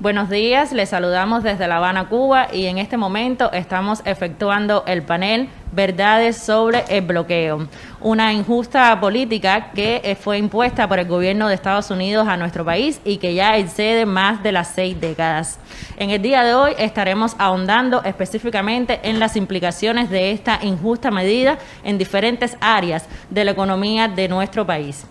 Buenos días, les saludamos desde La Habana, Cuba, y en este momento estamos efectuando el panel Verdades sobre el bloqueo, una injusta política que fue impuesta por el gobierno de Estados Unidos a nuestro país y que ya excede más de las 6 décadas. En el día de hoy estaremos ahondando específicamente en las implicaciones de esta injusta medida en diferentes áreas de la economía de nuestro país.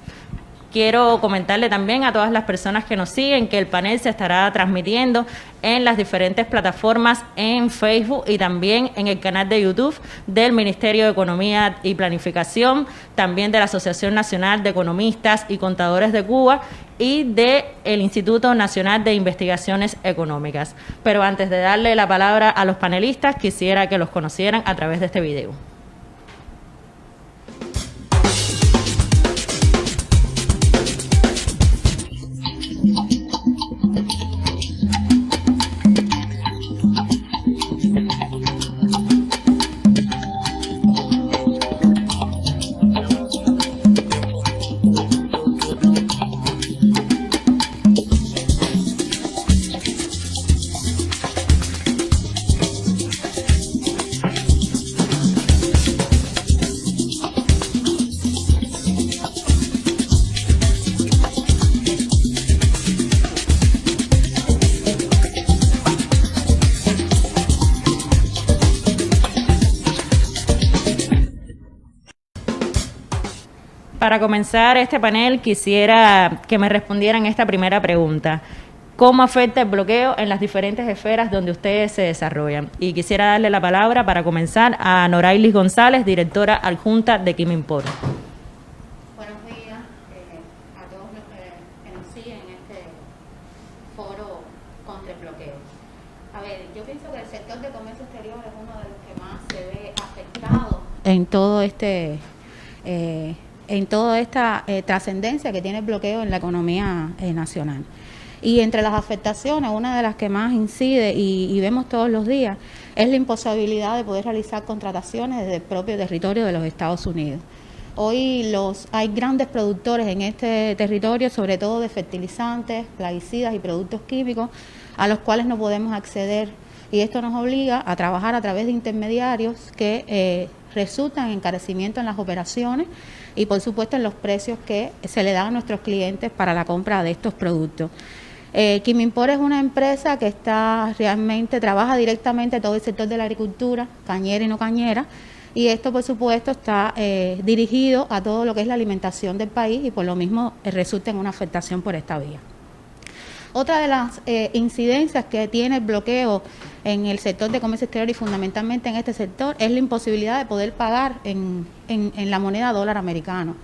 Quiero comentarle también a todas las personas que nos siguen que el panel se estará transmitiendo en las diferentes plataformas en Facebook y también en el canal de YouTube del Ministerio de Economía y Planificación, también de la Asociación Nacional de Economistas y Contadores de Cuba y del Instituto Nacional de Investigaciones Económicas. Pero antes de darle la palabra a los panelistas, quisiera que los conocieran a través de este video. Para comenzar este panel, quisiera que me respondieran esta primera pregunta. ¿Cómo afecta el bloqueo en las diferentes esferas donde ustedes se desarrollan? Y quisiera darle la palabra para comenzar a Norailis González, directora adjunta de Quimimpor. Buenos días a todos los que nos siguen en este foro contra el bloqueo. A ver, yo pienso que el sector de comercio exterior es uno de los que más se ve afectado en toda esta trascendencia que tiene el bloqueo en la economía nacional. Y entre las afectaciones, una de las que más incide y vemos todos los días es la imposibilidad de poder realizar contrataciones desde el propio territorio de los Estados Unidos. Hoy hay grandes productores en este territorio, sobre todo de fertilizantes, plaguicidas y productos químicos, a los cuales no podemos acceder. Y esto nos obliga a trabajar a través de intermediarios que resultan en encarecimiento en las operaciones y por supuesto en los precios que se le dan a nuestros clientes para la compra de estos productos. Quimimpor es una empresa que trabaja directamente todo el sector de la agricultura, cañera y no cañera, y esto por supuesto está dirigido a todo lo que es la alimentación del país y por lo mismo resulta en una afectación por esta vía. Otra de las incidencias que tiene el bloqueo en el sector de comercio exterior y fundamentalmente en este sector es la imposibilidad de poder pagar en la moneda dólar americano.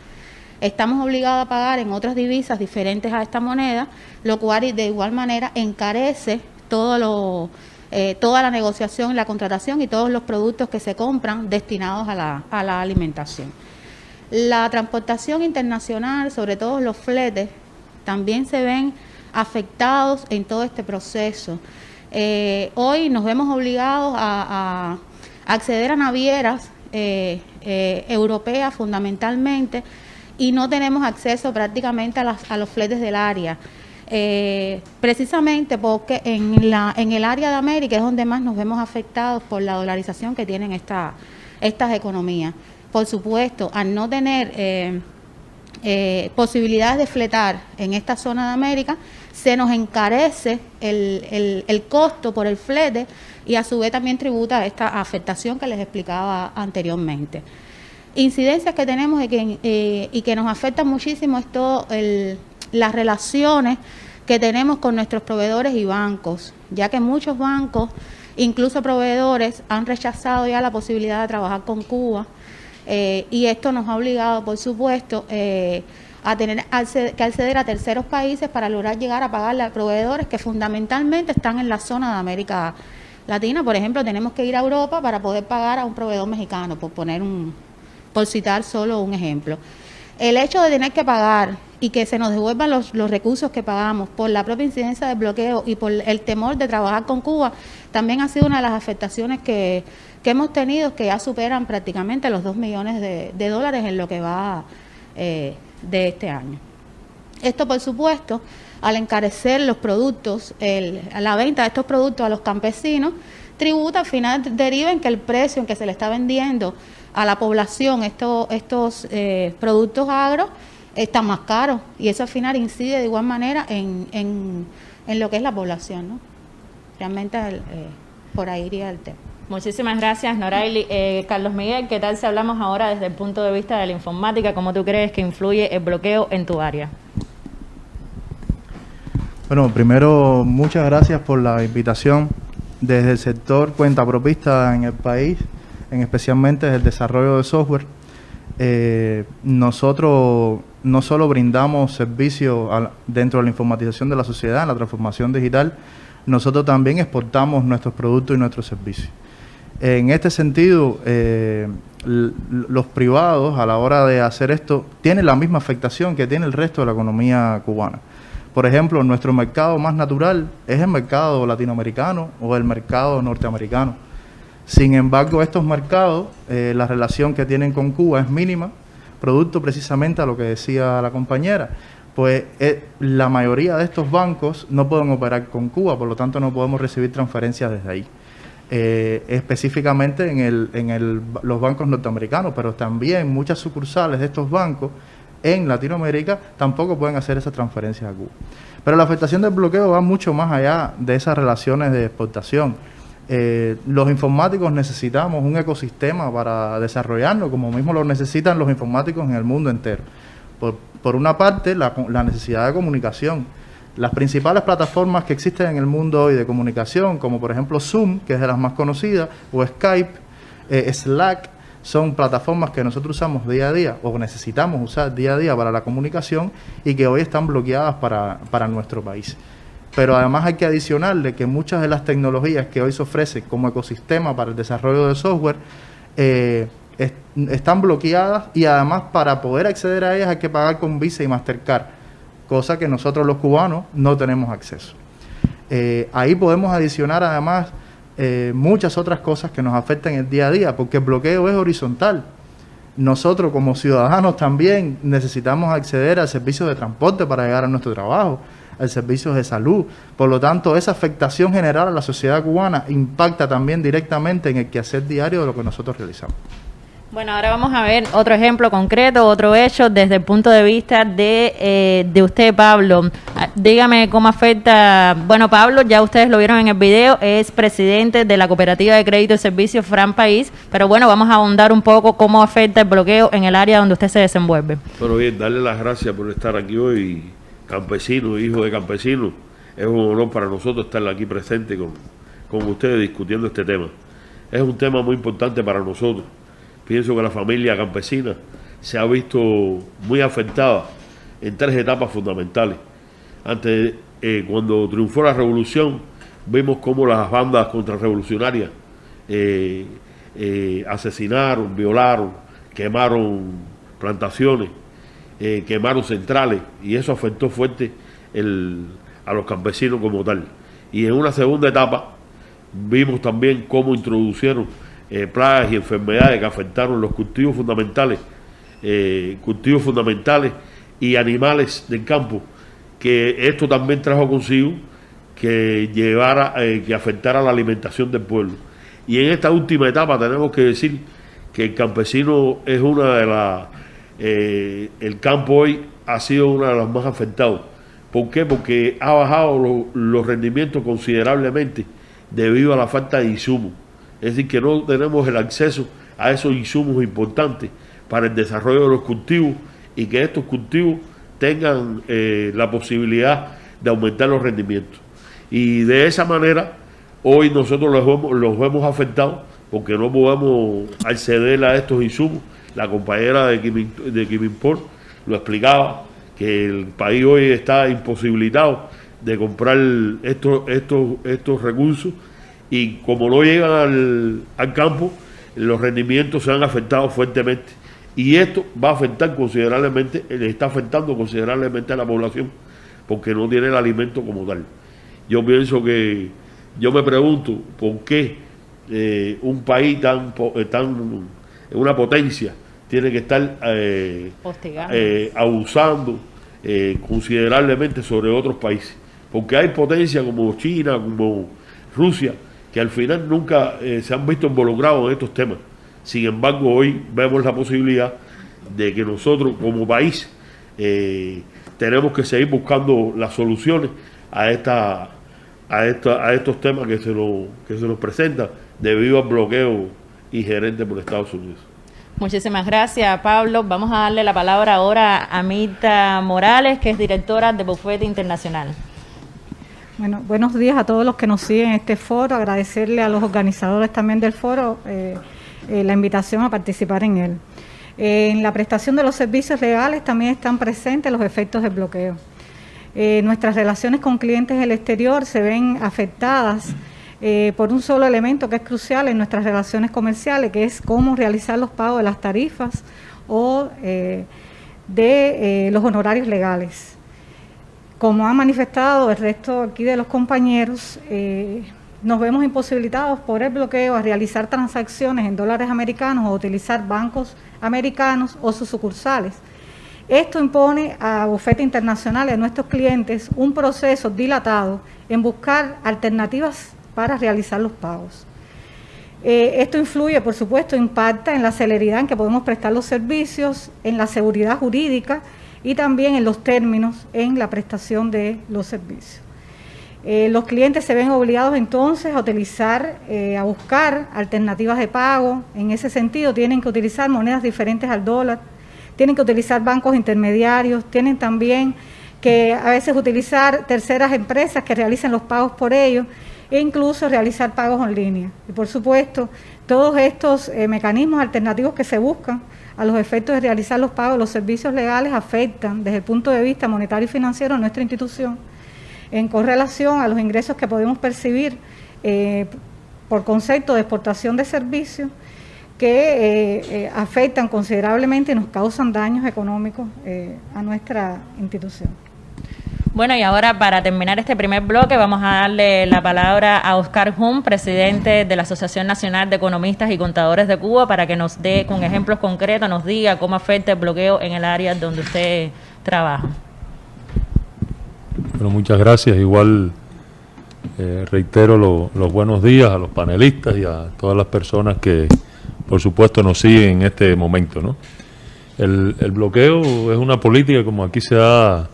Estamos obligados a pagar en otras divisas diferentes a esta moneda, lo cual de igual manera encarece toda la negociación, la contratación y todos los productos que se compran destinados a la alimentación. La transportación internacional, sobre todo los fletes, también se ven afectados en todo este proceso. Hoy nos vemos obligados a acceder a navieras europeas fundamentalmente y no tenemos acceso prácticamente a los fletes del área. Precisamente porque en el área de América es donde más nos vemos afectados por la dolarización que tienen estas economías. Por supuesto, al no tener posibilidades de fletar en esta zona de América, se nos encarece el costo por el flete y a su vez también tributa esta afectación que les explicaba anteriormente. Incidencias que tenemos y que nos afectan muchísimo es todo las relaciones que tenemos con nuestros proveedores y bancos, ya que muchos bancos, incluso proveedores, han rechazado ya la posibilidad de trabajar con Cuba y esto nos ha obligado, por supuesto, a tener que acceder a terceros países para lograr llegar a pagarle a proveedores que fundamentalmente están en la zona de América Latina. Por ejemplo, tenemos que ir a Europa para poder pagar a un proveedor mexicano, por citar solo un ejemplo. El hecho de tener que pagar y que se nos devuelvan los recursos que pagamos por la propia incidencia del bloqueo y por el temor de trabajar con Cuba, también ha sido una de las afectaciones que hemos tenido, que ya superan prácticamente los 2 millones de dólares en lo que va de este año. Esto, por supuesto, al encarecer los productos, la venta de estos productos a los campesinos, tributa, al final deriva en que el precio en que se le está vendiendo a la población estos productos agro está más caro, y eso al final incide de igual manera en lo que es la población, ¿no? Realmente por ahí iría el tema. Muchísimas gracias, Noraily. Carlos Miguel, ¿qué tal si hablamos ahora desde el punto de vista de la informática? ¿Cómo tú crees que influye el bloqueo en tu área? Bueno, primero, muchas gracias por la invitación. Desde el sector cuentapropista en el país, especialmente desde el desarrollo de software, nosotros no solo brindamos servicios dentro de la informatización de la sociedad, en la transformación digital, nosotros también exportamos nuestros productos y nuestros servicios. En este sentido, los privados a la hora de hacer esto tienen la misma afectación que tiene el resto de la economía cubana. Por ejemplo, nuestro mercado más natural es el mercado latinoamericano o el mercado norteamericano. Sin embargo, estos mercados, la relación que tienen con Cuba es mínima, producto precisamente a lo que decía la compañera. Pues la mayoría de estos bancos no pueden operar con Cuba, por lo tanto no podemos recibir transferencias desde ahí. Específicamente en los bancos norteamericanos, pero también muchas sucursales de estos bancos en Latinoamérica tampoco pueden hacer esas transferencias a Cuba. Pero la afectación del bloqueo va mucho más allá de esas relaciones de exportación. Los informáticos necesitamos un ecosistema para desarrollarnos, como mismo lo necesitan los informáticos en el mundo entero. Por una parte, la necesidad de comunicación. Las principales plataformas que existen en el mundo hoy de comunicación, como por ejemplo Zoom, que es de las más conocidas, o Skype, Slack, son plataformas que nosotros usamos día a día o necesitamos usar día a día para la comunicación y que hoy están bloqueadas para nuestro país. Pero además hay que adicionarle que muchas de las tecnologías que hoy se ofrecen como ecosistema para el desarrollo de software están bloqueadas, y además para poder acceder a ellas hay que pagar con Visa y Mastercard, cosa que nosotros los cubanos no tenemos acceso. Ahí podemos adicionar además muchas otras cosas que nos afectan el día a día, porque el bloqueo es horizontal. Nosotros como ciudadanos también necesitamos acceder al servicio de transporte para llegar a nuestro trabajo, al servicio de salud. Por lo tanto, esa afectación general a la sociedad cubana impacta también directamente en el quehacer diario de lo que nosotros realizamos. Bueno, ahora vamos a ver otro ejemplo concreto, otro hecho desde el punto de vista de usted, Pablo. Dígame cómo afecta. Bueno, Pablo, ya ustedes lo vieron en el video, es presidente de la Cooperativa de Crédito y Servicios Fran País, pero bueno, vamos a ahondar un poco cómo afecta el bloqueo en el área donde usted se desenvuelve. Bueno, bien, darle las gracias por estar aquí hoy, campesino, hijo de campesino. Es un honor para nosotros estar aquí presente con ustedes discutiendo este tema. Es un tema muy importante para nosotros. Pienso que la familia campesina se ha visto muy afectada en 3 etapas fundamentales. Antes, cuando triunfó la revolución, vimos cómo las bandas contrarrevolucionarias asesinaron, violaron, quemaron plantaciones, quemaron centrales, y eso afectó fuerte a los campesinos como tal. Y en una segunda etapa vimos también cómo introducieron plagas y enfermedades que afectaron los cultivos fundamentales y animales del campo, que esto también trajo consigo que afectara la alimentación del pueblo. Y en esta última etapa tenemos que decir que el campesino es el campo hoy ha sido uno de los más afectados. ¿Por qué? Porque ha bajado los rendimientos considerablemente debido a la falta de insumos. Es decir, que no tenemos el acceso a esos insumos importantes para el desarrollo de los cultivos, y que estos cultivos tengan la posibilidad de aumentar los rendimientos. Y de esa manera, hoy nosotros los vemos afectados porque no podemos acceder a estos insumos. La compañera de Quimimport lo explicaba, que el país hoy está imposibilitado de comprar estos recursos, y como no llegan al campo, los rendimientos se han afectado fuertemente, y esto va a afectar considerablemente, le está afectando considerablemente a la población, porque no tiene el alimento como tal. Yo me pregunto por qué un país una potencia tiene que estar abusando considerablemente sobre otros países, porque hay potencias como China, como Rusia, que al final nunca se han visto involucrados en estos temas. Sin embargo, hoy vemos la posibilidad de que nosotros como país tenemos que seguir buscando las soluciones a estos temas que se nos presentan debido al bloqueo ingerente por Estados Unidos. Muchísimas gracias, Pablo. Vamos a darle la palabra ahora a Mirta Morales, que es directora de Bufete Internacional. Bueno, buenos días a todos los que nos siguen en este foro. Agradecerle a los organizadores también del foro la invitación a participar en él. En la prestación de los servicios legales también están presentes los efectos del bloqueo. Nuestras relaciones con clientes del exterior se ven afectadas por un solo elemento que es crucial en nuestras relaciones comerciales, que es cómo realizar los pagos de las tarifas o de los honorarios legales. Como ha manifestado el resto aquí de los compañeros, nos vemos imposibilitados por el bloqueo a realizar transacciones en dólares americanos o utilizar bancos americanos o sus sucursales. Esto impone a Bufete Internacional y a nuestros clientes un proceso dilatado en buscar alternativas para realizar los pagos. Esto influye, por supuesto, impacta en la celeridad en que podemos prestar los servicios, en la seguridad jurídica y también en los términos en la prestación de los servicios. Los clientes se ven obligados entonces a utilizar, a buscar alternativas de pago. En ese sentido tienen que utilizar monedas diferentes al dólar, tienen que utilizar bancos intermediarios, tienen también que a veces utilizar terceras empresas que realicen los pagos por ellos e incluso realizar pagos en línea. Y por supuesto, todos estos mecanismos alternativos que se buscan a los efectos de realizar los pagos de los servicios legales afectan desde el punto de vista monetario y financiero a nuestra institución en correlación a los ingresos que podemos percibir por concepto de exportación de servicios que afectan considerablemente y nos causan daños económicos a nuestra institución. Bueno, y ahora para terminar este primer bloque vamos a darle la palabra a Oscar Hum, presidente de la Asociación Nacional de Economistas y Contadores de Cuba, para que nos dé con ejemplos concretos, nos diga cómo afecta el bloqueo en el área donde usted trabaja. Bueno, muchas gracias. Igual reitero los buenos días a los panelistas y a todas las personas que, por supuesto, nos siguen en este momento, ¿no? El bloqueo es una política, como aquí se ha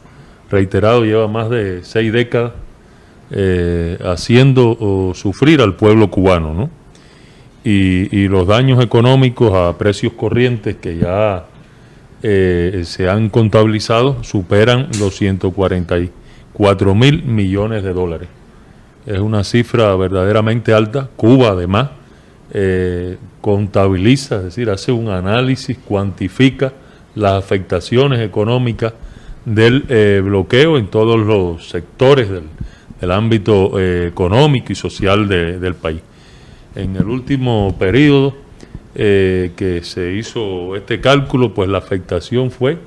reiterado, lleva más de 6 décadas haciendo sufrir al pueblo cubano, ¿no? Y los daños económicos a precios corrientes que ya se han contabilizado superan los 144.000 millones de dólares. Es una cifra verdaderamente alta. Cuba, además, contabiliza, es decir, hace un análisis, cuantifica las afectaciones económicas del bloqueo en todos los sectores del ámbito económico y social del país. En el último periodo que se hizo este cálculo, pues la afectación fue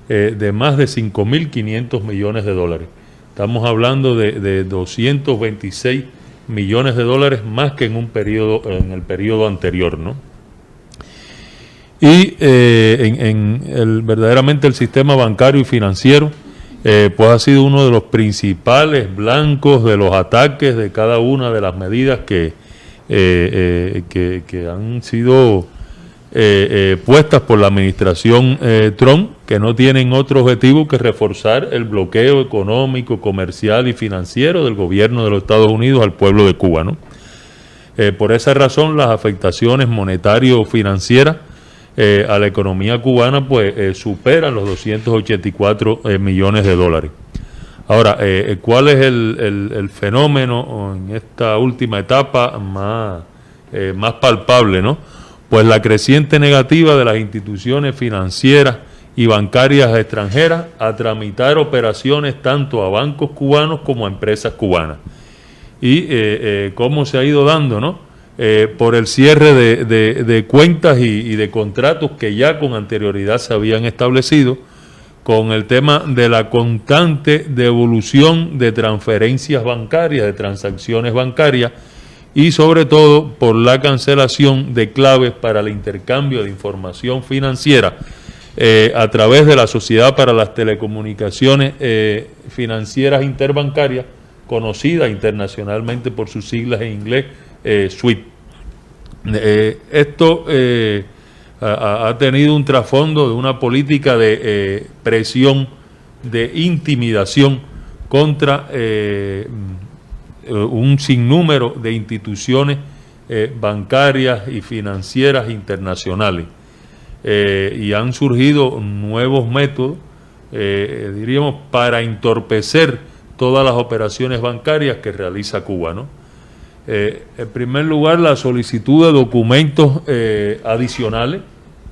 de más de 5.500 millones de dólares. Estamos hablando de 226 millones de dólares más que en el periodo anterior, ¿no? Y verdaderamente el sistema bancario y financiero pues ha sido uno de los principales blancos de los ataques de cada una de las medidas que han sido puestas por la administración Trump, que no tienen otro objetivo que reforzar el bloqueo económico, comercial y financiero del gobierno de los Estados Unidos al pueblo de Cuba, ¿no? Por esa razón, las afectaciones monetario-financieras a la economía cubana pues superan los 284 millones de dólares. Ahora, ¿cuál es el fenómeno en esta última etapa más palpable, ¿no? Pues la creciente negativa de las instituciones financieras y bancarias extranjeras a tramitar operaciones tanto a bancos cubanos como a empresas cubanas. Y cómo se ha ido dando, ¿no? Por el cierre de cuentas y de contratos que ya con anterioridad se habían establecido, con el tema de la constante devolución de transferencias bancarias, de transacciones bancarias, y sobre todo por la cancelación de claves para el intercambio de información financiera a través de la Sociedad para las Telecomunicaciones Financieras Interbancarias, conocida internacionalmente por sus siglas en inglés, SWIFT. Esto ha tenido un trasfondo de una política de presión, de intimidación contra un sinnúmero de instituciones bancarias y financieras internacionales. Y han surgido nuevos métodos, diríamos, para entorpecer todas las operaciones bancarias que realiza Cuba, ¿no? En primer lugar, la solicitud de documentos adicionales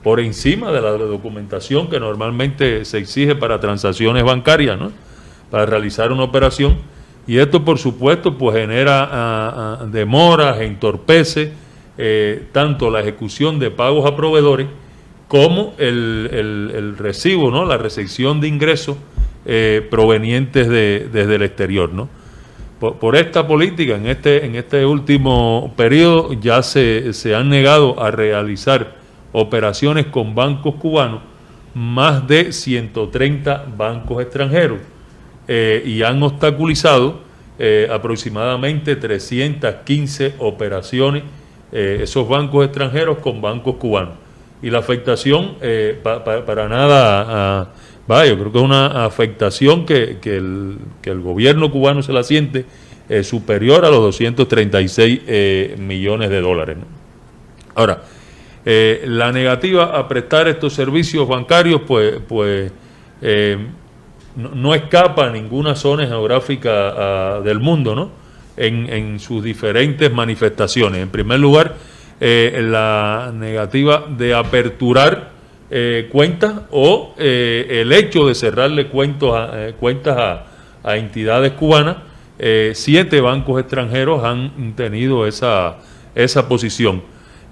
por encima de la documentación que normalmente se exige para transacciones bancarias, ¿no?, para realizar una operación. Y esto, por supuesto, pues genera demoras, entorpece tanto la ejecución de pagos a proveedores como el recibo, ¿no?, la recepción de ingresos provenientes desde el exterior, ¿no? Por esta política, en este último periodo ya se han negado a realizar operaciones con bancos cubanos más de 130 bancos extranjeros, y han obstaculizado aproximadamente 315 operaciones esos bancos extranjeros con bancos cubanos. Y la afectación para nada, yo creo que es una afectación que el gobierno cubano se la siente superior a los 236 millones de dólares, ¿no? Ahora, la negativa a prestar estos servicios bancarios, pues no escapa a ninguna zona geográfica del mundo, ¿no?, en sus diferentes manifestaciones. En primer lugar, la negativa de aperturar cuentas o el hecho de cerrarle cuentas a entidades cubanas. 7 bancos extranjeros han tenido esa posición.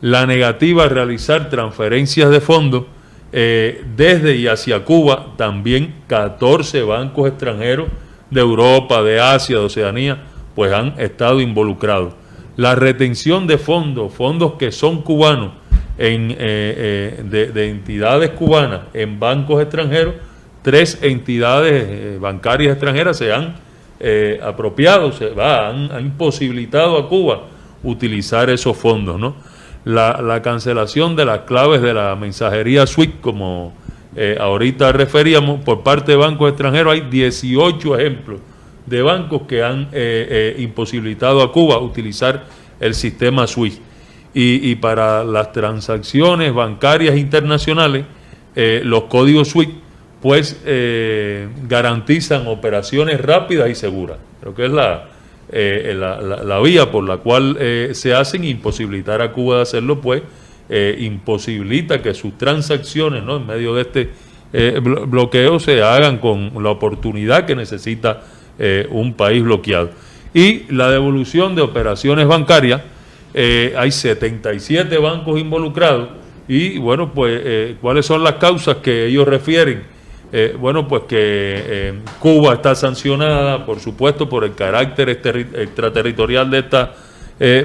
La negativa a realizar transferencias de fondos desde y hacia Cuba, también 14 bancos extranjeros de Europa, de Asia, de Oceanía, pues han estado involucrados. La retención de fondos que son cubanos de entidades cubanas en bancos extranjeros, 3 entidades bancarias extranjeras se han apropiado, han imposibilitado a Cuba utilizar esos fondos, ¿no? La cancelación de las claves de la mensajería SWIFT, como ahorita referíamos, por parte de bancos extranjeros. Hay 18 ejemplos de bancos que han imposibilitado a Cuba utilizar el sistema SWIFT. Y para las transacciones bancarias internacionales, los códigos SWIFT pues garantizan operaciones rápidas y seguras. Creo que es la vía por la cual se hacen. Imposibilitar a Cuba de hacerlo, pues imposibilita que sus transacciones, ¿no?, en medio de este bloqueo se hagan con la oportunidad que necesita un país bloqueado. Y la devolución de operaciones bancarias, hay 77 bancos involucrados. Y bueno, pues ¿cuáles son las causas que ellos refieren? Bueno, pues que Cuba está sancionada, por supuesto, por el carácter extraterritorial de esta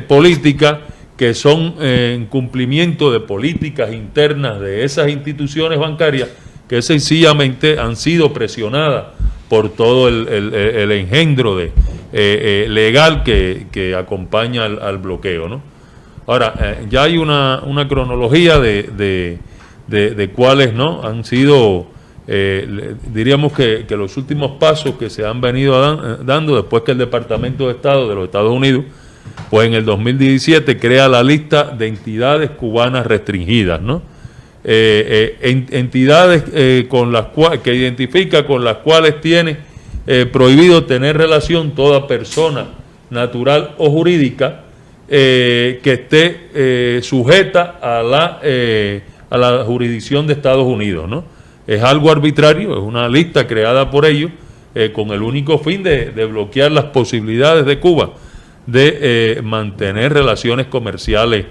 política, que son en cumplimiento de políticas internas de esas instituciones bancarias que sencillamente han sido presionadas por todo el engendro legal que acompaña al bloqueo, ¿no? Ahora, ya hay una cronología de cuáles, ¿no?, han sido, diríamos que los últimos pasos que se han venido dando después que el Departamento de Estado de los Estados Unidos, pues en el 2017 crea la lista de entidades cubanas restringidas, ¿no? Entidades que identifica con las cuales tiene prohibido tener relación toda persona natural o jurídica que esté sujeta a la jurisdicción de Estados Unidos, ¿no? Es algo arbitrario, es una lista creada por ellos con el único fin de bloquear las posibilidades de Cuba de mantener relaciones comerciales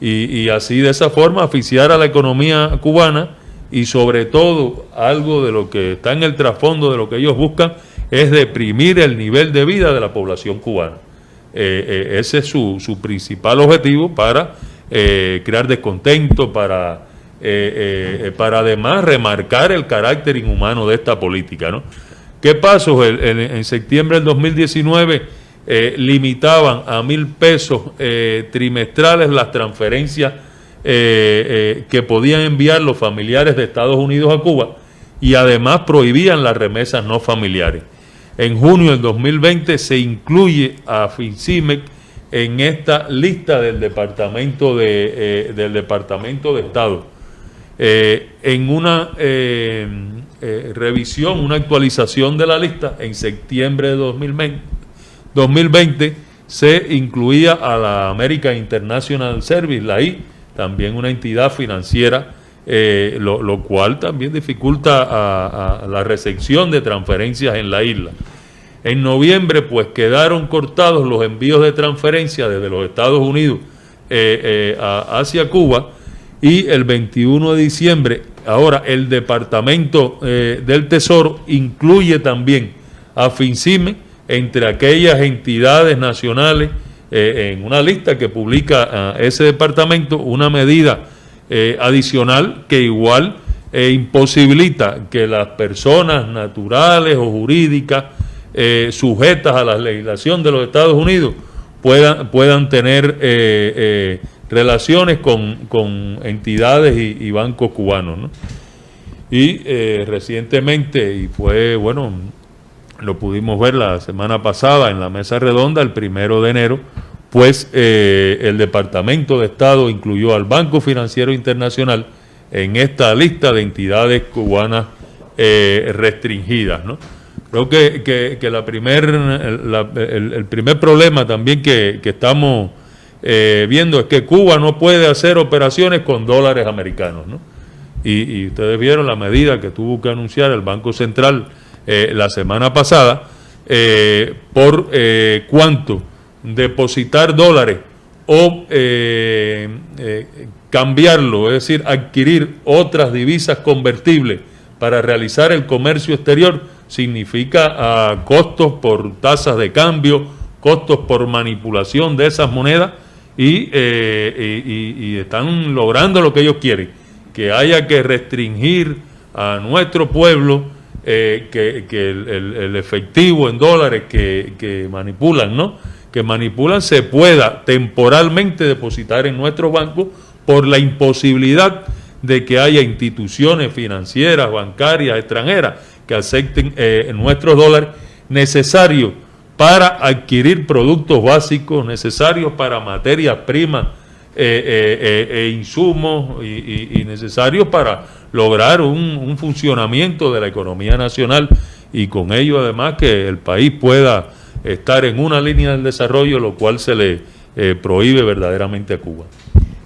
y así, de esa forma, asfixiar a la economía cubana. Y sobre todo, algo de lo que está en el trasfondo de lo que ellos buscan es deprimir el nivel de vida de la población cubana. Ese es su principal objetivo, para crear descontento, para para además remarcar el carácter inhumano de esta política, ¿no? ¿Qué pasó? En septiembre del 2019 limitaban a 1.000 pesos trimestrales las transferencias que podían enviar los familiares de Estados Unidos a Cuba, y además prohibían las remesas no familiares. En junio del 2020 se incluye a FINCIMEC en esta lista del Departamento de Estado. En una revisión, una actualización de la lista, en septiembre de 2020 se incluía a la American International Service, la I, también una entidad financiera, lo cual también dificulta a la recepción de transferencias en la isla. En noviembre, pues, quedaron cortados los envíos de transferencias desde los Estados Unidos hacia Cuba, y el 21 de diciembre, ahora el Departamento del Tesoro incluye también a FINCIME entre aquellas entidades nacionales, en una lista que publica ese departamento, una medida adicional que igual imposibilita que las personas naturales o jurídicas sujetas a la legislación de los Estados Unidos puedan tener relaciones con entidades y bancos cubanos, ¿no? Y recientemente, y fue, bueno, lo pudimos ver la semana pasada en la mesa redonda, el 1 de enero, pues el Departamento de Estado incluyó al Banco Financiero Internacional en esta lista de entidades cubanas restringidas, ¿no? Creo que el primer problema también que estamos viendo es que Cuba no puede hacer operaciones con dólares americanos, ¿no? Y ustedes vieron la medida que tuvo que anunciar el Banco Central la semana pasada, por cuánto depositar dólares o cambiarlo, es decir, adquirir otras divisas convertibles para realizar el comercio exterior, significa costos por tasas de cambio, costos por manipulación de esas monedas, y están logrando lo que ellos quieren, que haya que restringir a nuestro pueblo que el efectivo en dólares que manipulan, ¿no? Que manipulan se pueda temporalmente depositar en nuestros bancos por la imposibilidad de que haya instituciones financieras, bancarias, extranjeras que acepten nuestros dólares necesarios para adquirir productos básicos, necesarios para materias primas insumos y necesarios para lograr un funcionamiento de la economía nacional, y con ello además que el país pueda estar en una línea del desarrollo, lo cual se le prohíbe verdaderamente a Cuba.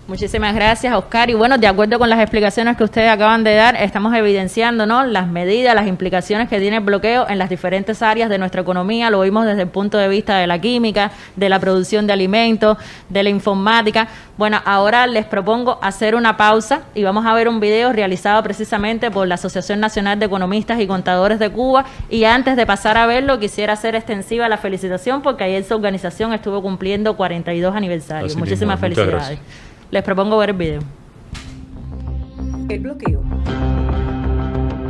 Muchísimas gracias, Oscar. Y bueno, de acuerdo con las explicaciones que ustedes acaban de dar, estamos evidenciando, ¿no?, las medidas, las implicaciones que tiene el bloqueo en las diferentes áreas de nuestra economía. Lo vimos desde el punto de vista de la química, de la producción de alimentos, de la informática. Bueno, ahora les propongo hacer una pausa y vamos a ver un video realizado precisamente por la Asociación Nacional de Economistas y Contadores de Cuba. Y antes de pasar a verlo, quisiera hacer extensiva la felicitación porque ayer su organización estuvo cumpliendo 42 aniversarios. Así Muchísimas mismo, muchas felicidades. gracias. Les propongo ver el video. El bloqueo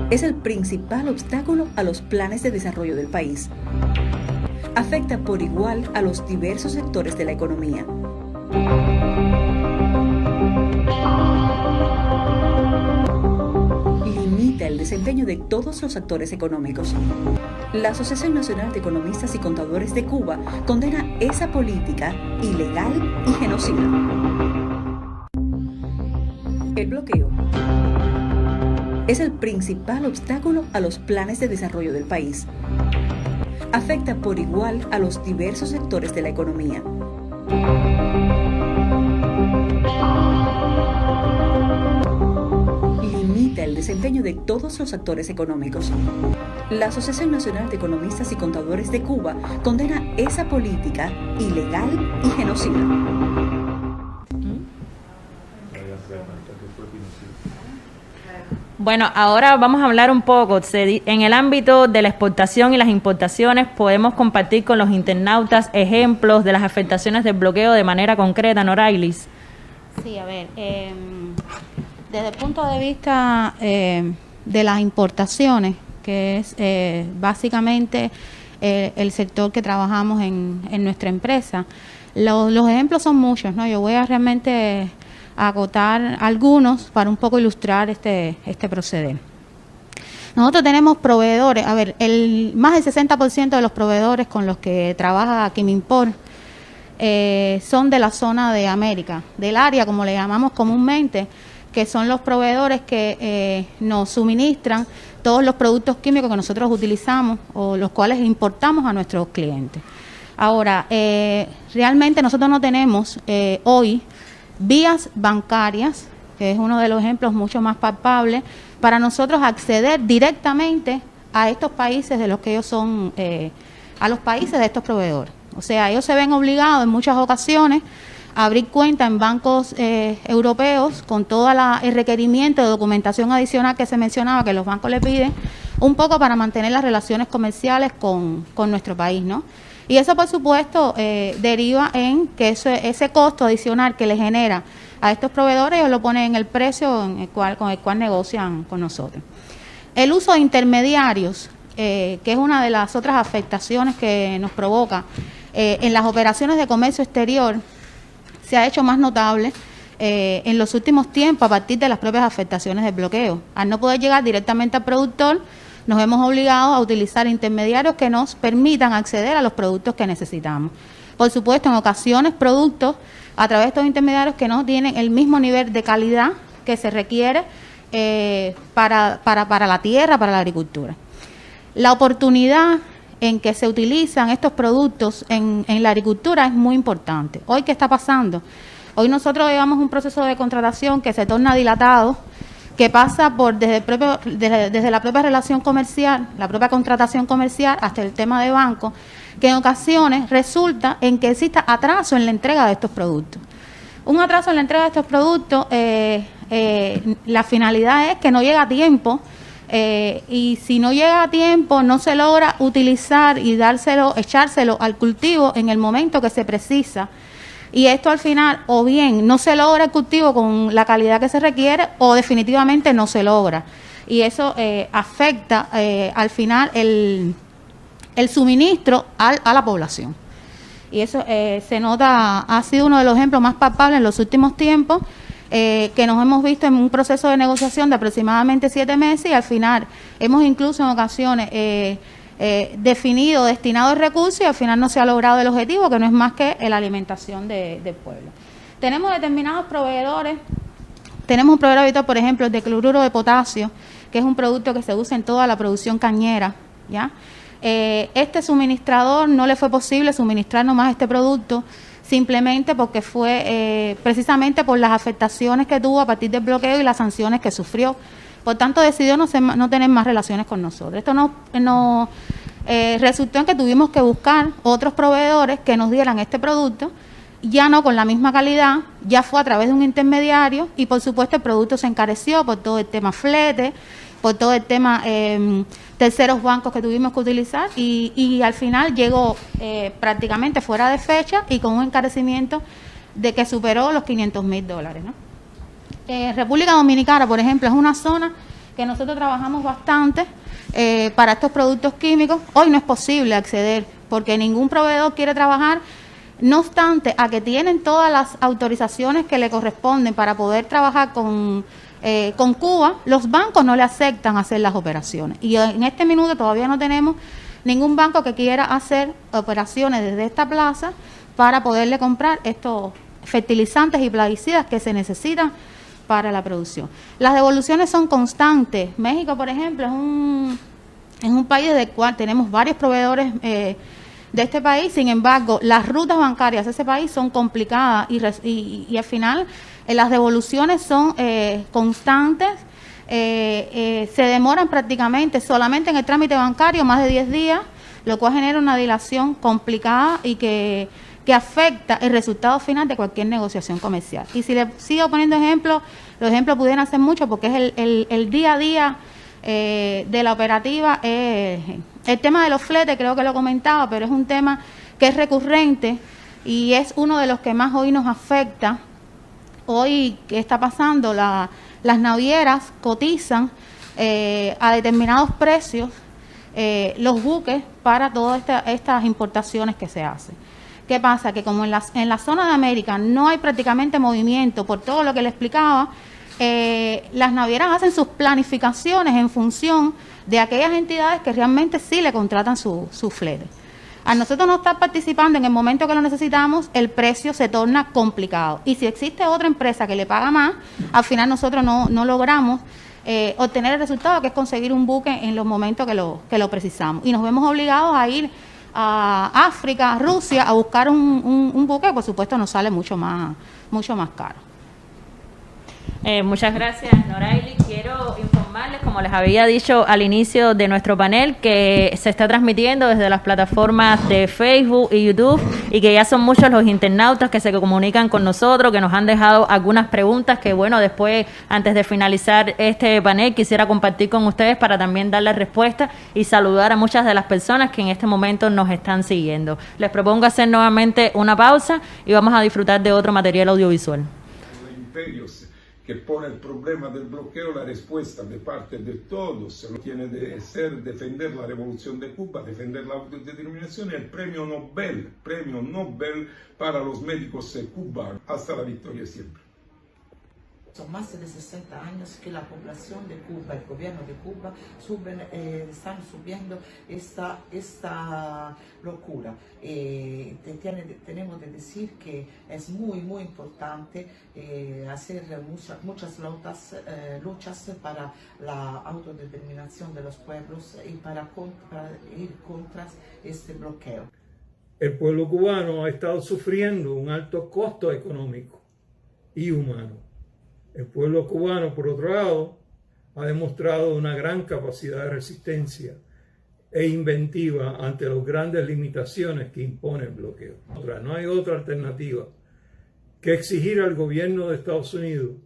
es el principal obstáculo a los planes de desarrollo del país. Afecta por igual a los diversos sectores de la economía. Limita el desempeño de todos los actores económicos. La Asociación Nacional de Economistas y Contadores de Cuba condena esa política ilegal y genocida. El bloqueo es el principal obstáculo a los planes de desarrollo del país. Afecta por igual a los diversos sectores de la economía. Limita el desempeño de todos los actores económicos. La Asociación Nacional de Economistas y Contadores de Cuba condena esa política ilegal y genocida. Bueno, ahora vamos a hablar un poco. En el ámbito de la exportación y las importaciones, podemos compartir con los internautas ejemplos de las afectaciones del bloqueo de manera concreta, Norailis. Sí, a ver, desde el punto de vista de las importaciones, que es básicamente el sector que trabajamos en nuestra empresa, los ejemplos son muchos, ¿no? Yo voy a realmente acotar algunos para un poco ilustrar este proceder. Nosotros tenemos proveedores, a ver, más del 60% de los proveedores con los que trabaja Quimimport son de la zona de América, del área, como le llamamos comúnmente, que son los proveedores que nos suministran todos los productos químicos que nosotros utilizamos o los cuales importamos a nuestros clientes. Ahora, realmente nosotros no tenemos hoy vías bancarias, que es uno de los ejemplos mucho más palpables, para nosotros acceder directamente a estos países de los que ellos son, a los países de estos proveedores. O sea, ellos se ven obligados en muchas ocasiones a abrir cuenta en bancos europeos con todo el requerimiento de documentación adicional que se mencionaba que los bancos le piden, un poco para mantener las relaciones comerciales con nuestro país, ¿no? Y eso, por supuesto, deriva en que ese costo adicional que le genera a estos proveedores, ellos lo ponen en el precio con el cual negocian con nosotros. El uso de intermediarios, que es una de las otras afectaciones que nos provoca en las operaciones de comercio exterior, se ha hecho más notable en los últimos tiempos a partir de las propias afectaciones del bloqueo. Al no poder llegar directamente al productor, nos hemos obligado a utilizar intermediarios que nos permitan acceder a los productos que necesitamos. Por supuesto, en ocasiones, productos a través de estos intermediarios que no tienen el mismo nivel de calidad que se requiere para la tierra, para la agricultura. La oportunidad en que se utilizan estos productos en la agricultura es muy importante. Hoy, ¿qué está pasando? Hoy nosotros llevamos un proceso de contratación que se torna dilatado, que pasa por desde la propia relación comercial, la propia contratación comercial, hasta el tema de banco, que en ocasiones resulta en que exista atraso en la entrega de estos productos. Un atraso en la entrega de estos productos, la finalidad es que no llega a tiempo, y si no llega a tiempo no se logra utilizar y echárselo al cultivo en el momento que se precisa. Y esto al final o bien no se logra el cultivo con la calidad que se requiere o definitivamente no se logra. Y eso afecta al final el suministro a la población. Y eso se nota, ha sido uno de los ejemplos más palpables en los últimos tiempos, que nos hemos visto en un proceso de negociación de aproximadamente 7 meses y al final hemos incluso en ocasiones definido, destinado el recurso y al final no se ha logrado el objetivo, que no es más que la alimentación del pueblo. Tenemos determinados proveedores, tenemos un proveedor habitual, por ejemplo, el de cloruro de potasio, que es un producto que se usa en toda la producción cañera, ¿ya? Este suministrador no le fue posible suministrarnos más este producto, simplemente porque fue precisamente por las afectaciones que tuvo a partir del bloqueo y las sanciones que sufrió. Por tanto, decidió no tener más relaciones con nosotros. Esto nos resultó en que tuvimos que buscar otros proveedores que nos dieran este producto, ya no con la misma calidad, ya fue a través de un intermediario y, por supuesto, el producto se encareció por todo el tema flete, por todo el tema terceros bancos que tuvimos que utilizar y al final llegó prácticamente fuera de fecha y con un encarecimiento de que superó los $500,000, ¿no? República Dominicana, por ejemplo, es una zona que nosotros trabajamos bastante para estos productos químicos. Hoy no es posible acceder porque ningún proveedor quiere trabajar, no obstante a que tienen todas las autorizaciones que le corresponden para poder trabajar con Cuba, los bancos no le aceptan hacer las operaciones. Y en este minuto todavía no tenemos ningún banco que quiera hacer operaciones desde esta plaza para poderle comprar estos fertilizantes y plaguicidas que se necesitan para la producción. Las devoluciones son constantes. México, por ejemplo, es un país del cual tenemos varios proveedores de este país, sin embargo, las rutas bancarias de ese país son complicadas y al final las devoluciones son constantes, se demoran prácticamente solamente en el trámite bancario más de 10 días, lo cual genera una dilación complicada y que afecta el resultado final de cualquier negociación comercial. Y si le sigo poniendo ejemplos, los ejemplos pudieran ser muchos porque es el día a día de la operativa. El tema de los fletes, creo que lo comentaba, pero es un tema que es recurrente y es uno de los que más hoy nos afecta. Hoy, ¿qué está pasando? La las navieras cotizan a determinados precios los buques para todas estas importaciones que se hacen. ¿Qué pasa? Que como en la zona de América no hay prácticamente movimiento por todo lo que le explicaba, las navieras hacen sus planificaciones en función de aquellas entidades que realmente sí le contratan su flete. A nosotros no estar participando en el momento que lo necesitamos, el precio se torna complicado. Y si existe otra empresa que le paga más, al final nosotros no logramos obtener el resultado, que es conseguir un buque en los momentos que lo precisamos. Y nos vemos obligados a ir a África, a Rusia, a buscar un buque que por supuesto nos sale mucho más caro. Muchas gracias, Noraili. Quiero informarles, como les había dicho al inicio de nuestro panel, que se está transmitiendo desde las plataformas de Facebook y YouTube y que ya son muchos los internautas que se comunican con nosotros, que nos han dejado algunas preguntas que, bueno, después, antes de finalizar este panel, quisiera compartir con ustedes para también darles respuesta y saludar a muchas de las personas que en este momento nos están siguiendo. Les propongo hacer nuevamente una pausa y vamos a disfrutar de otro material audiovisual. Que pone el problema del bloqueo, la respuesta de parte de todos tiene de ser defender la revolución de Cuba, defender la autodeterminación y el premio Nobel para los médicos cubanos. Hasta la victoria siempre. Son más de 60 años que la población de Cuba, el gobierno de Cuba, están subiendo esta locura. Tenemos de decir que es muy importante hacer muchas luchas para la autodeterminación de los pueblos y para ir contra este bloqueo. El pueblo cubano ha estado sufriendo un alto costo económico y humano. El pueblo cubano, por otro lado, ha demostrado una gran capacidad de resistencia e inventiva ante las grandes limitaciones que impone el bloqueo. No hay otra alternativa que exigir al gobierno de Estados Unidos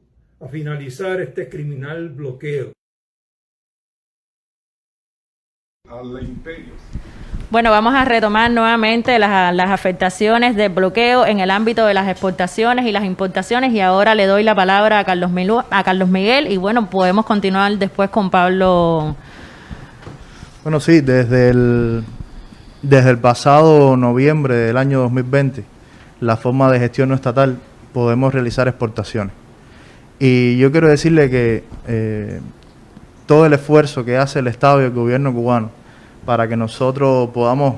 a finalizar este criminal bloqueo. Al imperio. Bueno, vamos a retomar nuevamente las afectaciones del bloqueo en el ámbito de las exportaciones y las importaciones, y ahora le doy la palabra a Carlos Miguel y bueno, podemos continuar después con Pablo. Bueno, sí, desde el pasado noviembre del año 2020, la forma de gestión no estatal, podemos realizar exportaciones. Y yo quiero decirle que todo el esfuerzo que hace el Estado y el gobierno cubano para que nosotros podamos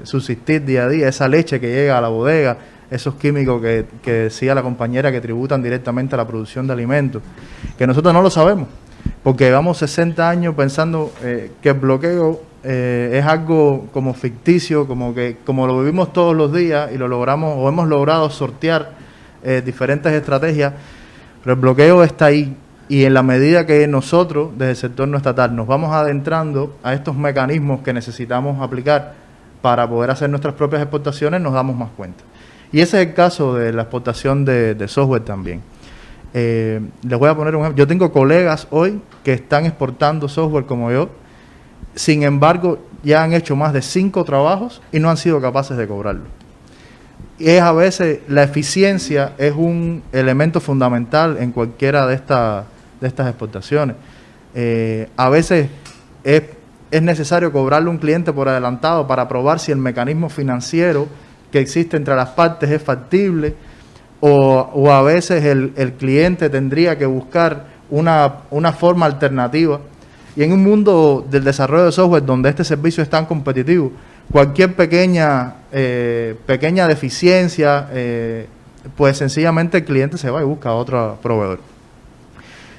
subsistir día a día, esa leche que llega a la bodega, esos químicos que decía la compañera que tributan directamente a la producción de alimentos, que nosotros no lo sabemos, porque llevamos 60 años pensando que el bloqueo es algo como ficticio, como lo vivimos todos los días y lo logramos o hemos logrado sortear diferentes estrategias, pero el bloqueo está ahí. Y en la medida que nosotros, desde el sector no estatal, nos vamos adentrando a estos mecanismos que necesitamos aplicar para poder hacer nuestras propias exportaciones, nos damos más cuenta. Y ese es el caso de la exportación de software también. Les voy a poner un ejemplo. Yo tengo colegas hoy que están exportando software como yo, sin embargo, ya han hecho más de 5 trabajos y no han sido capaces de cobrarlo. Y a veces la eficiencia es un elemento fundamental en cualquiera de estas exportaciones. A veces es necesario cobrarle a un cliente por adelantado para probar si el mecanismo financiero que existe entre las partes es factible, o a veces el cliente tendría que buscar una forma alternativa. Y en un mundo del desarrollo de software donde este servicio es tan competitivo, cualquier pequeña deficiencia, pues sencillamente el cliente se va y busca a otro proveedor.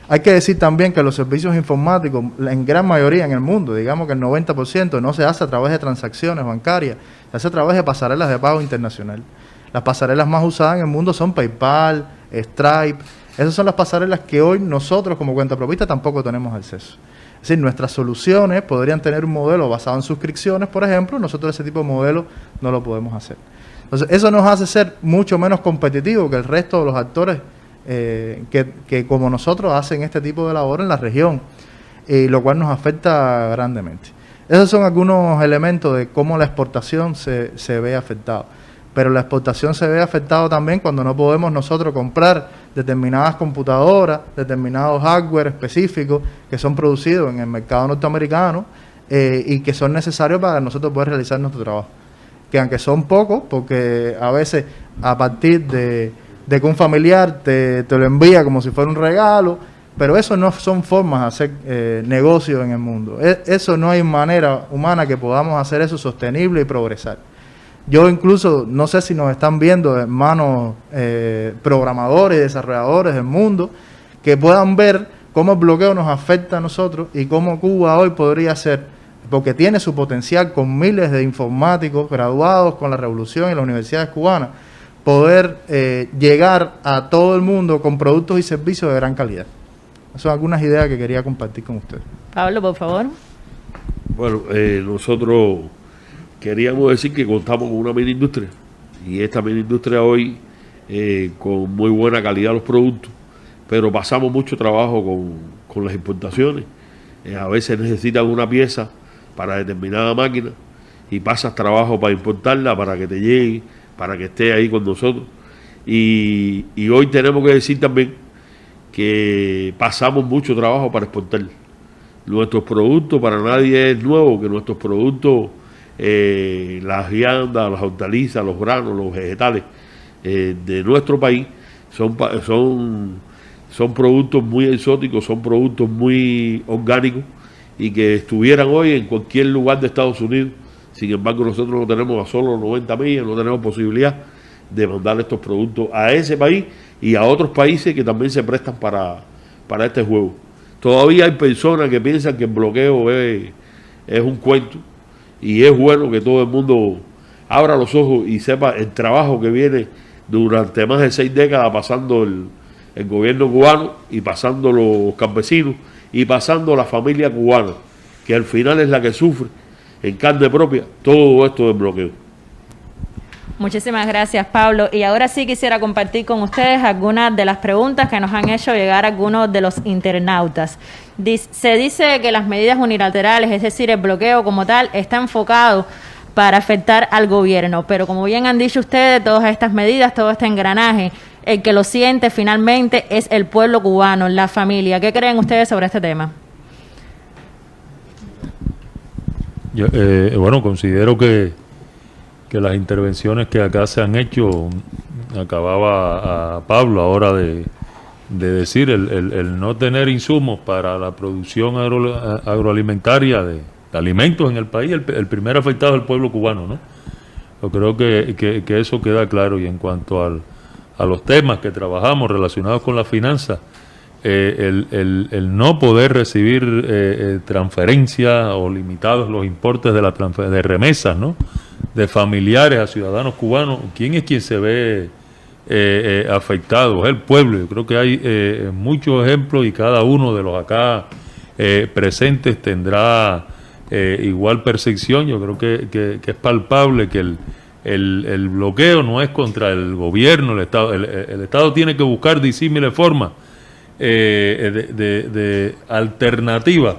Hay que decir también que los servicios informáticos, en gran mayoría en el mundo, digamos que el 90%, no se hace a través de transacciones bancarias, se hace a través de pasarelas de pago internacional. Las pasarelas más usadas en el mundo son PayPal, Stripe. Esas son las pasarelas que hoy nosotros como cuenta propista tampoco tenemos acceso. Es decir, nuestras soluciones podrían tener un modelo basado en suscripciones, por ejemplo, nosotros ese tipo de modelo no lo podemos hacer. Entonces, eso nos hace ser mucho menos competitivos que el resto de los actores que como nosotros hacen este tipo de labor en la región, lo cual nos afecta grandemente. Esos son algunos elementos de cómo la exportación se ve afectada. pero la exportación se ve afectada también cuando no podemos nosotros comprar determinadas computadoras, determinados hardware específicos que son producidos en el mercado norteamericano y que son necesarios para nosotros poder realizar nuestro trabajo. Que aunque son pocos, porque a veces a partir de que un familiar te lo envía como si fuera un regalo, pero eso no son formas de hacer negocios en el mundo. Eso no hay manera humana que podamos hacer eso sostenible y progresar. Yo incluso, no sé si nos están viendo hermanos programadores y desarrolladores del mundo, que puedan ver cómo el bloqueo nos afecta a nosotros y cómo Cuba hoy podría ser, porque tiene su potencial con miles de informáticos graduados con la revolución y las universidades cubanas, poder llegar a todo el mundo con productos y servicios de gran calidad. Esas son algunas ideas que quería compartir con ustedes. Pablo, por favor. Bueno, nosotros queríamos decir que contamos con una mini industria y esta mini industria hoy con muy buena calidad los productos, pero pasamos mucho trabajo con las importaciones. A veces necesitan una pieza para determinada máquina y pasas trabajo para importarla, para que te llegue, para que esté ahí con nosotros. Y hoy tenemos que decir también que pasamos mucho trabajo para exportar. Nuestros productos, para nadie es nuevo que nuestros productos, las viandas, las hortalizas, los granos, los vegetales de nuestro país son productos muy exóticos, son productos muy orgánicos y que estuvieran hoy en cualquier lugar de Estados Unidos. Sin embargo, nosotros no tenemos a solo 90 millas, no tenemos posibilidad de mandar estos productos a ese país y a otros países que también se prestan para este juego. Todavía hay personas que piensan que el bloqueo es un cuento y es bueno que todo el mundo abra los ojos y sepa el trabajo que viene durante más de 6 décadas pasando el gobierno cubano y pasando los campesinos y pasando la familia cubana, que al final es la que sufre en carne propia todo esto del bloqueo. Muchísimas gracias, Pablo. Y ahora sí quisiera compartir con ustedes algunas de las preguntas que nos han hecho llegar algunos de los internautas. Se dice que las medidas unilaterales, es decir, el bloqueo como tal, está enfocado para afectar al gobierno. Pero como bien han dicho ustedes, todas estas medidas, todo este engranaje, el que lo siente finalmente es el pueblo cubano, la familia. ¿Qué creen ustedes sobre este tema? Yo, bueno, considero que las intervenciones que acá se han hecho, acababa a Pablo ahora de decir, el no tener insumos para la producción agroalimentaria de alimentos en el país, el primer afectado es el pueblo cubano, ¿no? Yo creo que eso queda claro. Y en cuanto a los temas que trabajamos relacionados con la finanza, el no poder recibir transferencias o limitados los importes de remesas, ¿no?, de familiares a ciudadanos cubanos, ¿quién es quien se ve afectado? Es el pueblo. Yo creo que hay muchos ejemplos y cada uno de los acá presentes tendrá igual percepción. Yo creo que es palpable que el bloqueo no es contra el gobierno, el Estado. El Estado tiene que buscar disímiles formas de alternativa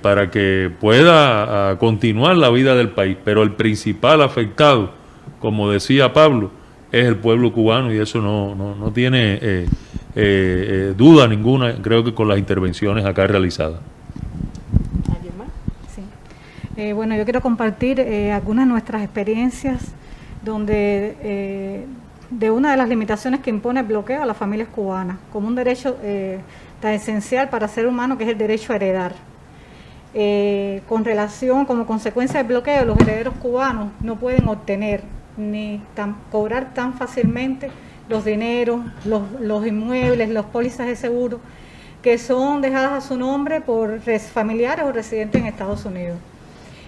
para que pueda continuar la vida del país, pero el principal afectado, como decía Pablo, es el pueblo cubano, y eso no tiene duda ninguna, creo que con las intervenciones acá realizadas. ¿Alguien más? Sí. Bueno, yo quiero compartir algunas de nuestras experiencias donde de una de las limitaciones que impone el bloqueo a las familias cubanas, como un derecho tan esencial para el ser humano, que es el derecho a heredar. Con relación, como consecuencia del bloqueo, los herederos cubanos no pueden obtener ni cobrar tan fácilmente los dineros, los inmuebles, las pólizas de seguro que son dejadas a su nombre por familiares o residentes en Estados Unidos.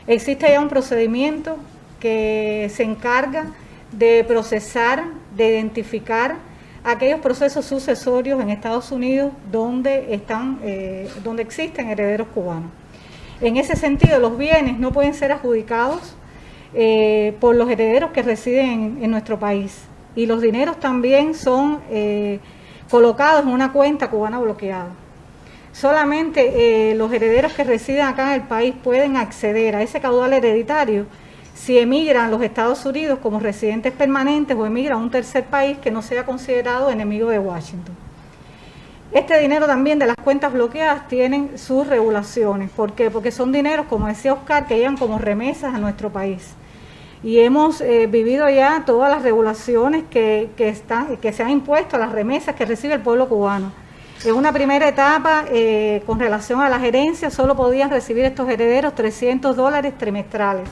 Existe ya un procedimiento que se encarga de procesar, de identificar aquellos procesos sucesorios en Estados Unidos donde existen herederos cubanos. En ese sentido, los bienes no pueden ser adjudicados por los herederos que residen en nuestro país, y los dineros también son colocados en una cuenta cubana bloqueada. Solamente los herederos que residen acá en el país pueden acceder a ese caudal hereditario si emigran a los Estados Unidos como residentes permanentes o emigran a un tercer país que no sea considerado enemigo de Washington. Este dinero también de las cuentas bloqueadas tienen sus regulaciones. ¿Por qué? Porque son dineros, como decía Oscar, que llegan como remesas a nuestro país. Y hemos vivido ya todas las regulaciones que se han impuesto a las remesas que recibe el pueblo cubano. En una primera etapa, con relación a las herencias, solo podían recibir estos herederos $300 trimestrales.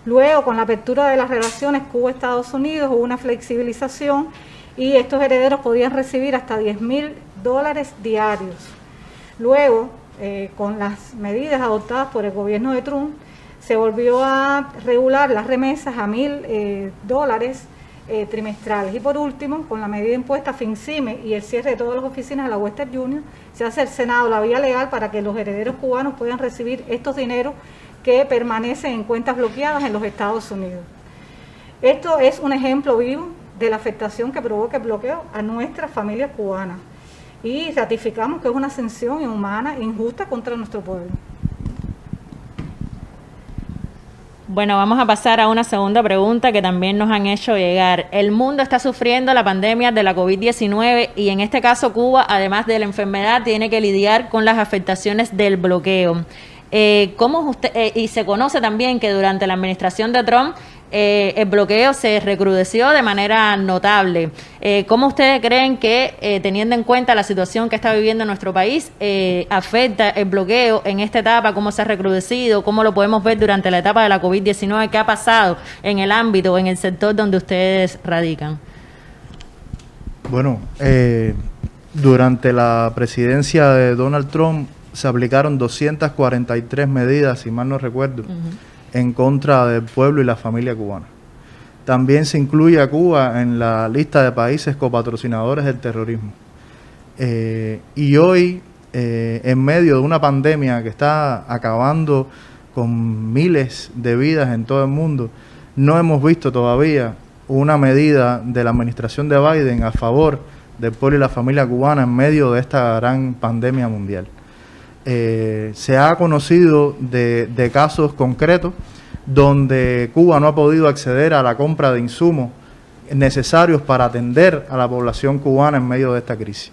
Luego, con la apertura de las relaciones Cuba-Estados Unidos, hubo una flexibilización y estos herederos podían recibir hasta $10,000 diarios. Luego, con las medidas adoptadas por el gobierno de Trump, se volvió a regular las remesas a $1,000 trimestrales. Y por último, con la medida impuesta FinCime y el cierre de todas las oficinas de la Western Union, se hace el Senado la vía legal para que los herederos cubanos puedan recibir estos dineros que permanecen en cuentas bloqueadas en los Estados Unidos. Esto es un ejemplo vivo de la afectación que provoca el bloqueo a nuestras familias cubanas y ratificamos que es una sanción inhumana e injusta contra nuestro pueblo. Bueno, vamos a pasar a una segunda pregunta que también nos han hecho llegar. El mundo está sufriendo la pandemia de la COVID-19 y en este caso Cuba, además de la enfermedad, tiene que lidiar con las afectaciones del bloqueo. Y se conoce también que durante la administración de Trump el bloqueo se recrudeció de manera notable. ¿Cómo ustedes creen que, teniendo en cuenta la situación que está viviendo nuestro país, afecta el bloqueo en esta etapa? ¿Cómo se ha recrudecido? ¿Cómo lo podemos ver durante la etapa de la COVID-19? ¿Qué ha pasado en el ámbito, en el sector donde ustedes radican? Bueno, durante la presidencia de Donald Trump se aplicaron 243 medidas, si mal no recuerdo, en contra del pueblo y la familia cubana. También se incluye a Cuba en la lista de países copatrocinadores del terrorismo. Y hoy, en medio de una pandemia que está acabando con miles de vidas en todo el mundo, no hemos visto todavía una medida de la administración de Biden a favor del pueblo y la familia cubana en medio de esta gran pandemia mundial. Se ha conocido de casos concretos donde Cuba no ha podido acceder a la compra de insumos necesarios para atender a la población cubana en medio de esta crisis.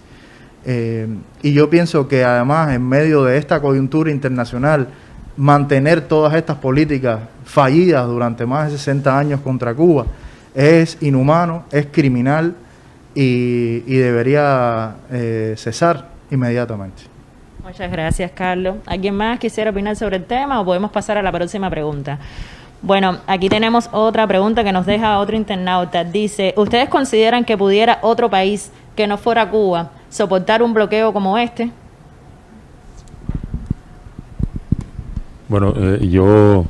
Y yo pienso que además en medio de esta coyuntura internacional, mantener todas estas políticas fallidas durante más de 60 años contra Cuba es inhumano, es criminal y debería cesar inmediatamente. Muchas gracias, Carlos. ¿Alguien más quisiera opinar sobre el tema o podemos pasar a la próxima pregunta? Bueno, aquí tenemos otra pregunta que nos deja otro internauta. Dice, ¿ustedes consideran que pudiera otro país que no fuera Cuba soportar un bloqueo como este? Bueno, yo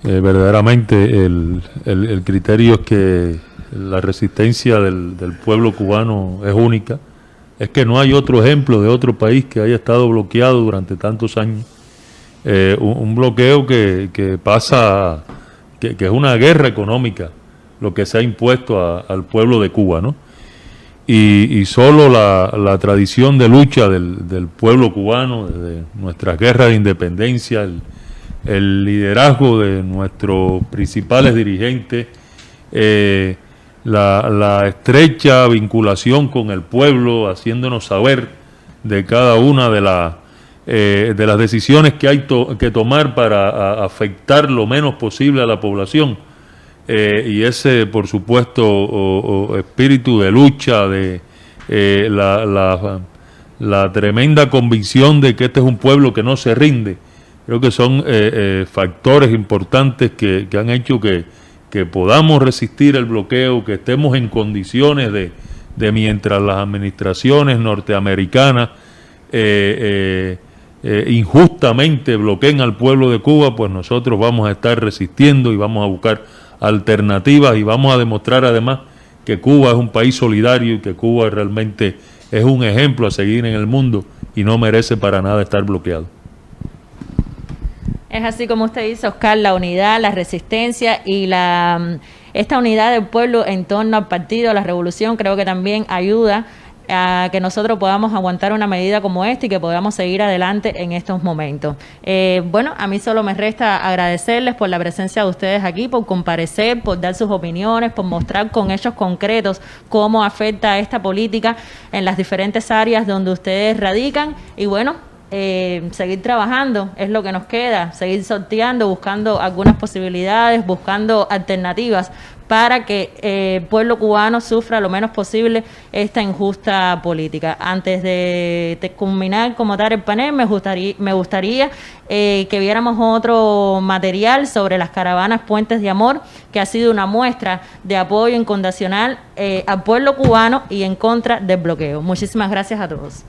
verdaderamente el criterio es que la resistencia del pueblo cubano es única. Es que no hay otro ejemplo de otro país que haya estado bloqueado durante tantos años. Un bloqueo que pasa, que es una guerra económica, lo que se ha impuesto al pueblo de Cuba, ¿no? Y solo la tradición de lucha del pueblo cubano, de nuestras guerras de independencia, el liderazgo de nuestros principales dirigentes, la estrecha vinculación con el pueblo, haciéndonos saber de cada una de las decisiones que hay que tomar para afectar lo menos posible a la población, y ese, por supuesto, espíritu de lucha, de la tremenda convicción de que este es un pueblo que no se rinde. Creo que son factores importantes que han hecho que podamos resistir el bloqueo, que estemos en condiciones de mientras las administraciones norteamericanas injustamente bloqueen al pueblo de Cuba, pues nosotros vamos a estar resistiendo y vamos a buscar alternativas y vamos a demostrar además que Cuba es un país solidario y que Cuba realmente es un ejemplo a seguir en el mundo y no merece para nada estar bloqueado. Es así como usted dice, Oscar, la unidad, la resistencia y esta unidad del pueblo en torno al partido, a la revolución, creo que también ayuda a que nosotros podamos aguantar una medida como esta y que podamos seguir adelante en estos momentos. Bueno, a mí solo me resta agradecerles por la presencia de ustedes aquí, por comparecer, por dar sus opiniones, por mostrar con hechos concretos cómo afecta esta política en las diferentes áreas donde ustedes radican y bueno, seguir trabajando es lo que nos queda, seguir sorteando, buscando algunas posibilidades, buscando alternativas para que el pueblo cubano sufra lo menos posible esta injusta política. Antes de culminar como tal el panel, me gustaría que viéramos otro material sobre las caravanas Puentes de Amor, que ha sido una muestra de apoyo incondicional al pueblo cubano y en contra del bloqueo. Muchísimas gracias a todos.